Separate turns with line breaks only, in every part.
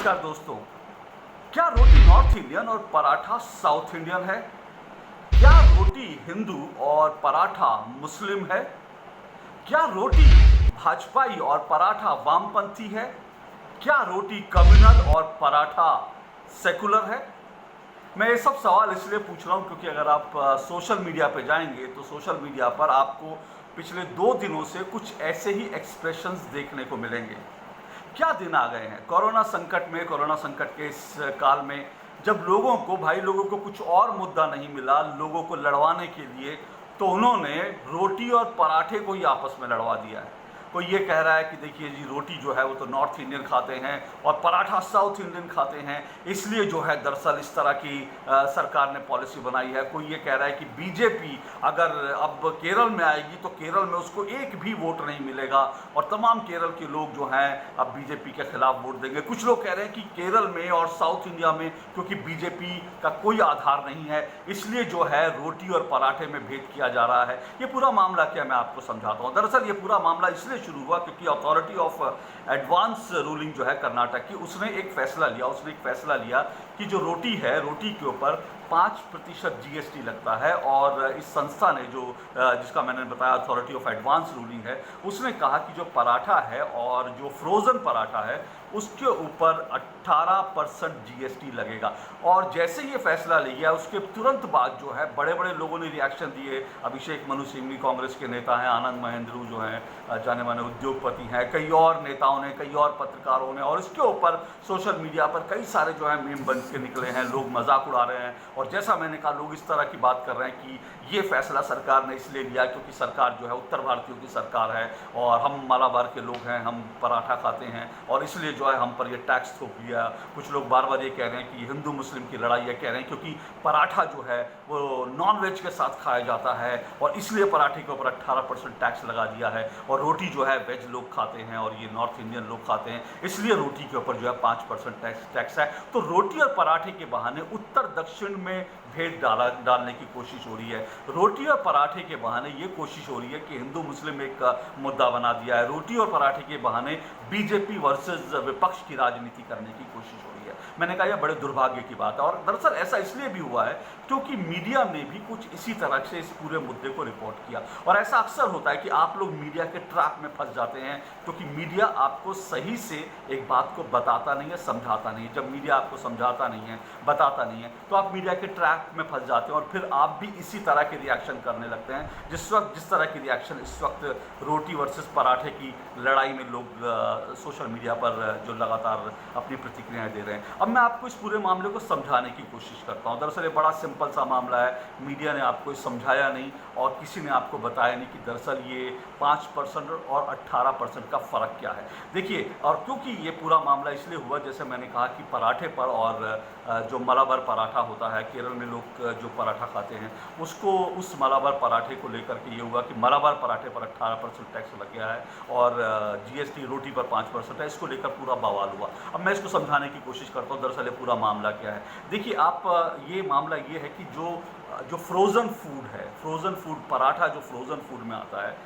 नमस्कार दोस्तों। क्या रोटी नॉर्थ इंडियन और पराठा साउथ इंडियन है? क्या रोटी हिंदू और पराठा मुस्लिम है? क्या रोटी भाजपाई और पराठा वामपंथी है? क्या रोटी कम्युनल और पराठा सेकुलर है? मैं ये सब सवाल इसलिए पूछ रहा हूँ क्योंकि अगर आप सोशल मीडिया पे जाएंगे तो सोशल मीडिया पर आपको पिछले 2 दिनों से कुछ ऐसे ही एक्सप्रेशंस देखने को मिलेंगे। क्या दिन आ गए हैं कोरोना संकट के इस काल में, जब भाई लोगों को कुछ और मुद्दा नहीं मिला लोगों को लड़वाने के लिए, तो उन्होंने रोटी और पराठे को ही आपस में लड़वा दिया है। कोई ये कह रहा है कि देखिए जी, रोटी जो है वो तो नॉर्थ इंडियन खाते हैं और पराठा साउथ इंडियन खाते हैं, इसलिए जो है दरअसल इस तरह की सरकार ने पॉलिसी बनाई है। कोई ये कह रहा है कि बीजेपी अगर अब केरल में आएगी तो केरल में उसको एक भी वोट नहीं मिलेगा और तमाम केरल के लोग जो हैं अब बीजेपी के खिलाफ वोट देंगे। कुछ लोग कह रहे हैं कि केरल में और साउथ इंडिया में क्योंकि बीजेपी का कोई आधार नहीं है, इसलिए जो है रोटी और पराठे में भेद किया जा रहा है। ये पूरा मामला क्या, मैं आपको समझाता हूँ। दरअसल ये पूरा मामला इसलिए शुरू हुआ क्योंकि अथॉरिटी ऑफ एडवांस रूलिंग जो है कर्नाटक की, उसने एक फैसला लिया कि जो रोटी है, रोटी के ऊपर 5% जीएसटी लगता है। और इस संस्था ने जिसका मैंने बताया अथॉरिटी ऑफ एडवांस रूलिंग है, उसने कहा कि जो पराठा है और जो फ्रोज़न पराठा है उसके ऊपर 18% जीएसटी लगेगा। और जैसे ये फैसला लिया उसके तुरंत बाद जो है बड़े बड़े लोगों ने रिएक्शन दिए। अभिषेक मनु सिंघवी कांग्रेस के नेता हैं, आनंद महेंद्रू जो हैं जाने माने उद्योगपति हैं, कई और नेताओं ने, कई और पत्रकारों ने, और इसके ऊपर सोशल मीडिया पर कई सारे जो है मीम बन के निकले हैं, लोग मजाक उड़ा रहे हैं। और जैसा मैंने कहा, लोग इस तरह की बात कर रहे हैं कि ये फैसला सरकार ने इसलिए लिया क्योंकि सरकार जो है उत्तर भारतीयों की सरकार है और हम मालाबार के लोग हैं, हम पराठा खाते हैं और इसलिए जो है हम पर ये टैक्स थोप दिया। कुछ लोग बार बार ये कह रहे हैं कि हिंदू मुस्लिम की लड़ाई है, कह रहे हैं क्योंकि पराठा जो है वो नॉन वेज के साथ खाया जाता है और इसलिए पराठे के ऊपर 18% टैक्स लगा दिया है। और रोटी जो है वेज लोग खाते हैं और ये नॉर्थ इंडियन लोग खाते हैं, इसलिए रोटी के ऊपर जो है 5% टैक्स है। तो रोटी और पराठे के बहाने उत्तर दक्षिण में भेद डालने की कोशिश हो रही है। रोटी और पराठे के बहाने ये कोशिश हो रही है कि हिंदू मुस्लिम एक मुद्दा बना दिया है। रोटी और पराठे के बहाने बीजेपी वर्सेस विपक्ष की राजनीति करने की कोशिश हो रही है। मैंने कहा यह बड़े दुर्भाग्य की बात है और दरअसल ऐसा इसलिए भी हुआ है क्योंकि मीडिया ने भी कुछ इसी तरह से इस पूरे मुद्दे को रिपोर्ट किया। और ऐसा अक्सर होता है कि आप लोग मीडिया के ट्रैप में फंस जाते हैं क्योंकि मीडिया आपको सही से एक बात को बताता नहीं है, समझाता नहीं है। जब मीडिया आपको समझाता नहीं है, बताता नहीं है, तो आप मीडिया के ट्रैप में फंस जाते हैं और फिर आप भी इसी तरह के रिएक्शन करने लगते हैं जिस तरह की रिएक्शन इस वक्त रोटी वर्सेस पराठे की लड़ाई में लोग सोशल मीडिया पर जो लगातार अपनी प्रतिक्रियाएं दे रहे हैं। अब मैं आपको इस पूरे मामले को समझाने की कोशिश करता हूं। दरअसल ये बड़ा सिंपल सा मामला है, मीडिया ने आपको समझाया नहीं और किसी ने आपको बताया नहीं कि दरअसल ये 5% और 18% का फ़र्क क्या है। देखिए, और क्योंकि ये पूरा मामला इसलिए हुआ, जैसे मैंने कहा कि पराठे पर और जो मलाबार पराठा होता है, केरल में लोग जो पराठा खाते हैं उसको, उस मलाबार पराठे को लेकर के ये हुआ कि मलाबार पराठे पर 18% टैक्स लग गया है और जीएसटी रोटी पर 5% है। इसको लेकर पूरा बवाल हुआ। अब मैं इसको समझाने की कोशिश करता हूँ दरअसल ये पूरा मामला क्या है। देखिए, ये मामला ये है कि जो फ्रोज़न फूड है, फ्रोज़न फूड पराठा जो फ्रोज़न फूड में आता है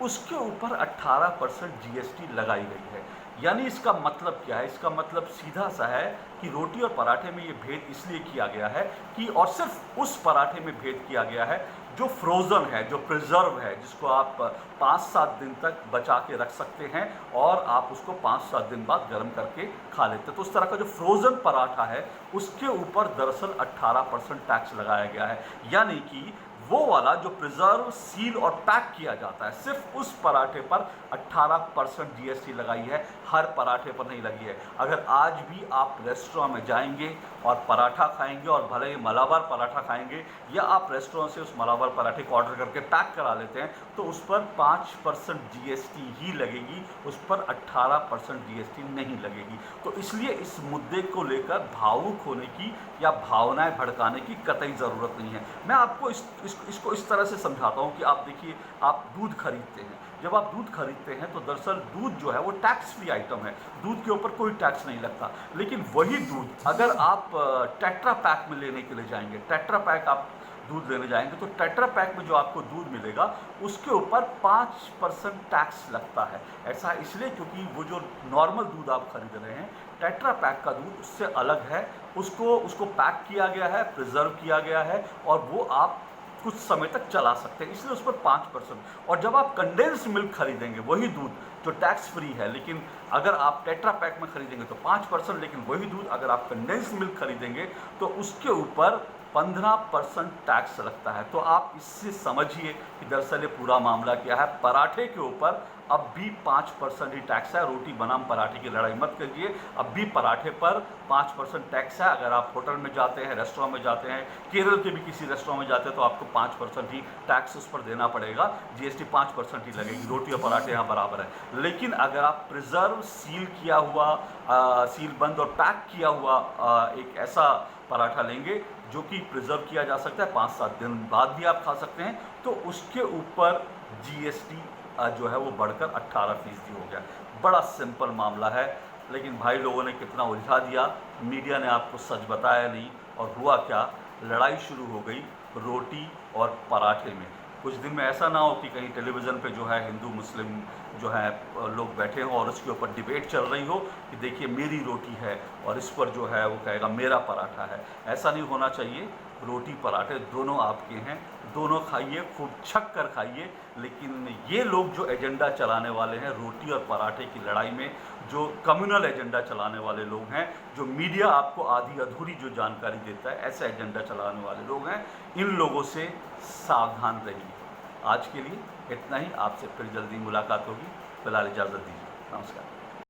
उसके ऊपर 18% जीएसटी लगाई गई है। यानी इसका मतलब क्या है? इसका मतलब सीधा सा है कि रोटी और पराठे में ये भेद इसलिए किया गया है कि, और सिर्फ उस पराठे में भेद किया गया है जो फ्रोज़न है, जो प्रिजर्व है, जिसको आप 5-7 दिन तक बचा के रख सकते हैं और आप उसको 5-7 दिन बाद गर्म करके खा लेते हैं। तो उस तरह का जो फ्रोज़न पराठा है उसके ऊपर दरअसल 18% टैक्स लगाया गया है। यानी कि वो वाला जो प्रिजर्व, सील और पैक किया जाता है, सिर्फ उस पराठे पर 18% जीएसटी लगाई है, हर पराठे पर नहीं लगी है। अगर आज भी आप रेस्टोरेंट में जाएंगे और पराठा खाएंगे और भले ही मलाबार पराठा खाएंगे या आप रेस्टोरेंट से उस मलाबार पराठे को ऑर्डर करके पैक करा लेते हैं तो उस पर 5% जीएसटी ही लगेगी, उस पर 18% जीएसटी नहीं लगेगी। तो इसलिए इस मुद्दे को लेकर भावुक होने की या भावनाएं भड़काने की कतई ज़रूरत नहीं है। मैं आपको इसको इस तरह से समझाता हूँ कि आप देखिए, आप दूध खरीदते हैं। जब आप दूध खरीदते हैं तो दरअसल दूध जो है वो टैक्स फ्री आइटम है, दूध के ऊपर कोई टैक्स नहीं लगता। लेकिन वही दूध अगर आप टेट्रा पैक में लेने के लिए जाएंगे, टेट्रा पैक आप दूध लेने जाएंगे तो टेट्रा पैक में जो आपको दूध मिलेगा उसके ऊपर 5% टैक्स लगता है। ऐसा इसलिए क्योंकि वो जो नॉर्मल दूध आप खरीद रहे हैं, टेट्रा पैक का दूध उससे अलग है। उसको पैक किया गया है, प्रिजर्व किया गया है और वो आप कुछ समय तक चला सकते हैं, इसलिए उस पर 5%। और जब आप कंडेंस मिल्क खरीदेंगे, वही दूध जो टैक्स फ्री है, लेकिन अगर आप टेट्रा पैक में खरीदेंगे तो 5%, लेकिन वही दूध अगर आप कंडेंस मिल्क खरीदेंगे तो उसके ऊपर 15% टैक्स लगता है। तो आप इससे समझिए कि दरअसल ये पूरा मामला क्या है। पराठे के ऊपर अब भी 5% ही टैक्स है। रोटी बनाम पराठे की लड़ाई मत करिए, अब भी पराठे पर 5% टैक्स है। अगर आप होटल में जाते हैं, रेस्टोरेंट में जाते हैं, केरल के भी किसी रेस्टोरेंट में जाते हैं तो आपको 5% ही टैक्स उस पर देना पड़ेगा। जीएसटी 5% ही लगेगी। रोटी और पराठे यहाँ बराबर है। लेकिन अगर आप प्रिजर्व, सील किया हुआ, सील बंद और पैक किया हुआ एक ऐसा पराठा लेंगे जो कि प्रिजर्व किया जा सकता है, 5-7 दिन बाद भी आप खा सकते हैं, तो उसके ऊपर जीएसटी जो है वो बढ़कर 18% हो गया। बड़ा सिंपल मामला है, लेकिन भाई लोगों ने कितना उलझा दिया। मीडिया ने आपको सच बताया नहीं और हुआ क्या, लड़ाई शुरू हो गई रोटी और पराठे में। कुछ दिन में ऐसा ना हो कि कहीं टेलीविज़न पे जो है हिंदू मुस्लिम जो है लोग बैठे हों और उसके ऊपर डिबेट चल रही हो कि देखिए मेरी रोटी है और इस पर जो है वो कहेगा मेरा पराठा है। ऐसा नहीं होना चाहिए। रोटी पराठे दोनों आपके हैं, दोनों खाइए, खूब छक कर खाइए। लेकिन ये लोग जो एजेंडा चलाने वाले हैं रोटी और पराठे की लड़ाई में, जो कम्युनल एजेंडा चलाने वाले लोग हैं, जो मीडिया आपको आधी अधूरी जो जानकारी देता है, ऐसा एजेंडा चलाने वाले लोग हैं, इन लोगों से सावधान रहिए। आज के लिए इतना ही। आपसे फिर जल्दी मुलाकात होगी। फिलहाल इजाज़त दीजिए। नमस्कार।